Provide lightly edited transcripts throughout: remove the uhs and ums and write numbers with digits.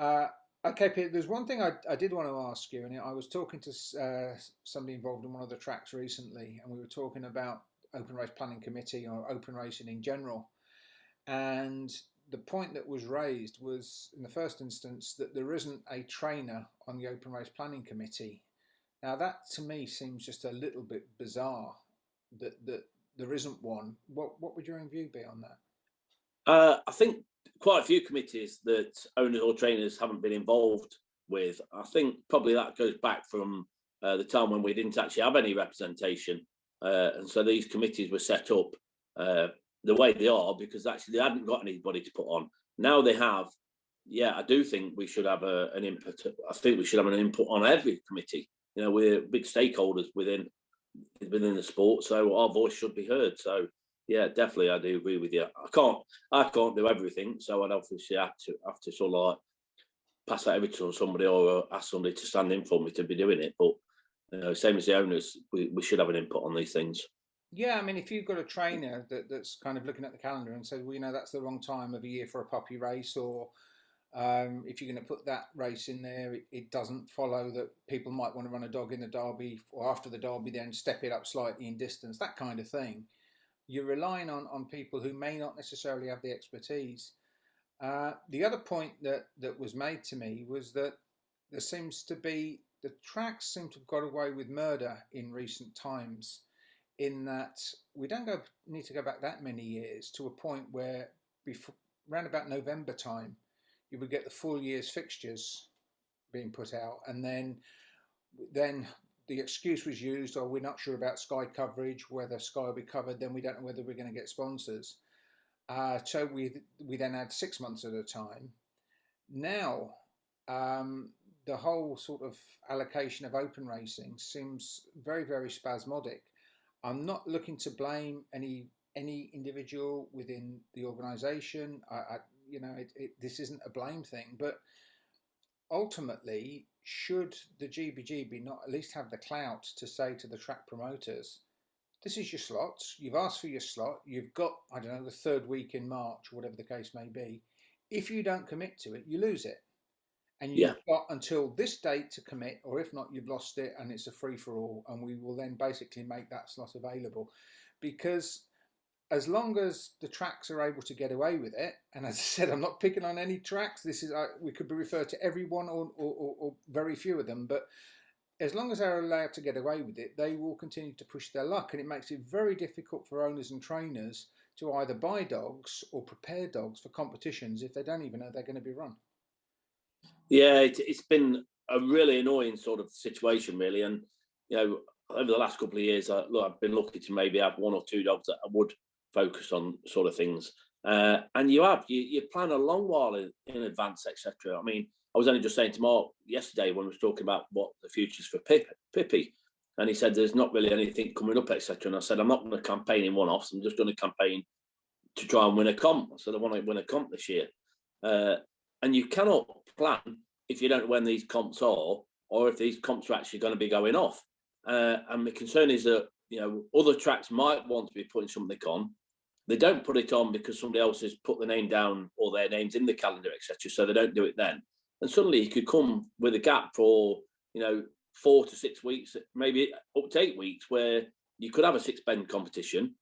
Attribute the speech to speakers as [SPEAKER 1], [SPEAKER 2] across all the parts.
[SPEAKER 1] Uh, okay, Peter, there's one thing I did want to ask you, and I was talking to somebody involved in one of the tracks recently, and we were talking about open race planning committee or open racing in general. And the point that was raised was, in the first instance, that there isn't a trainer on the open race planning committee. Now, that to me seems just a little bit bizarre that there isn't one. What would your own view be on that?
[SPEAKER 2] I think quite a few committees that owners or trainers haven't been involved with. I think probably that goes back from the time when we didn't actually have any representation, and so these committees were set up uh, the way they are because actually they hadn't got anybody to put on. Now they have. Yeah, I do think we should have an input. I think we should have an input on every committee. You know, we're big stakeholders within the sport, so our voice should be heard. So yeah, definitely, I do agree with you. I can't do everything, so I'd obviously have to sort of like pass that over to somebody or ask somebody to stand in for me to be doing it. But same as the owners, we should have an input on these things.
[SPEAKER 1] Yeah, I mean, if you've got a trainer that's kind of looking at the calendar and says, well, that's the wrong time of the year for a puppy race, or if you're going to put that race in there, it doesn't follow that people might want to run a dog in the derby or after the derby, then step it up slightly in distance, that kind of thing. You're relying on people who may not necessarily have the expertise. The other point that was made to me was that there seems to be the tracks seem to have got away with murder in recent times, in that we don't need to go back that many years to a point where before around about November time you would get the full year's fixtures being put out, and then the excuse was used, oh, we're not sure about Sky coverage, whether Sky will be covered, then we don't know whether we're going to get sponsors. So we then had 6 months at a time. Now, the whole sort of allocation of open racing seems very, very spasmodic. I'm not looking to blame any individual within the organisation. This isn't a blame thing, but ultimately, should the GBGB not at least have the clout to say to the track promoters, this is your slots, you've asked for your slot, you've got, I don't know, the third week in March, or whatever the case may be. If you don't commit to it, you lose it. And
[SPEAKER 2] Yeah,
[SPEAKER 1] you've got until this date to commit, or if not, you've lost it and it's a free for all. And we will then basically make that slot available. Because as long as the tracks are able to get away with it, and as I said, I'm not picking on any tracks. This is we could be referred to every one or very few of them, but as long as they're allowed to get away with it, they will continue to push their luck, and it makes it very difficult for owners and trainers to either buy dogs or prepare dogs for competitions if they don't even know they're going to be run.
[SPEAKER 2] yeah, it's been a really annoying sort of situation, really, and over the last couple of years, I've been lucky to maybe have one or two dogs that I would focus on sort of things. And you plan a long while in advance, etc. I mean, I was only just saying to Mark yesterday when we was talking about what the future's for Pippi, and he said there's not really anything coming up, etc. And I said I'm not going to campaign in one-offs. I'm just going to campaign to try and win a comp. So I want to win a comp this year. Uh, and you cannot plan if you don't know when these comps are, or if these comps are actually going to be going off. And the concern is that other tracks might want to be putting something on. They don't put it on because somebody else has put the name down or their names in the calendar, etc. So they don't do it then. And suddenly you could come with a gap for 4 to 6 weeks, maybe up to 8 weeks, where you could have a six bend competition,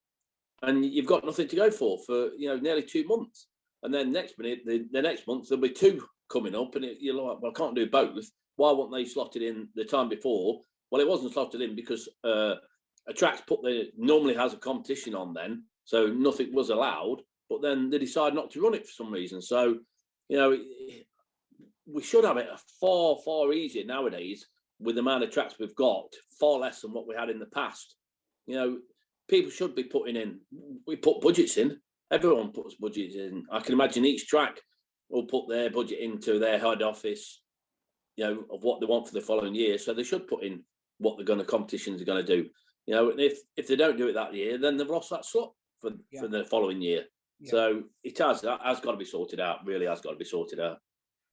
[SPEAKER 2] and you've got nothing to go for nearly 2 months. And then next minute, the next month there'll be two coming up, and you're like, well, I can't do both. Why weren't they slotted in the time before? Well, it wasn't slotted in because a track's normally has a competition on then, so nothing was allowed. But then they decide not to run it for some reason. So, we should have it far, far easier nowadays with the amount of tracks we've got, far less than what we had in the past. People should be putting in. We put budgets in. Everyone puts budgets in. I can imagine each track will put their budget into their head office, of what they want for the following year. So they should put in what competitions are going to do. And if they don't do it that year, then they've lost that slot for the following year. Yeah. So that has got to be sorted out. Really has got to be sorted out.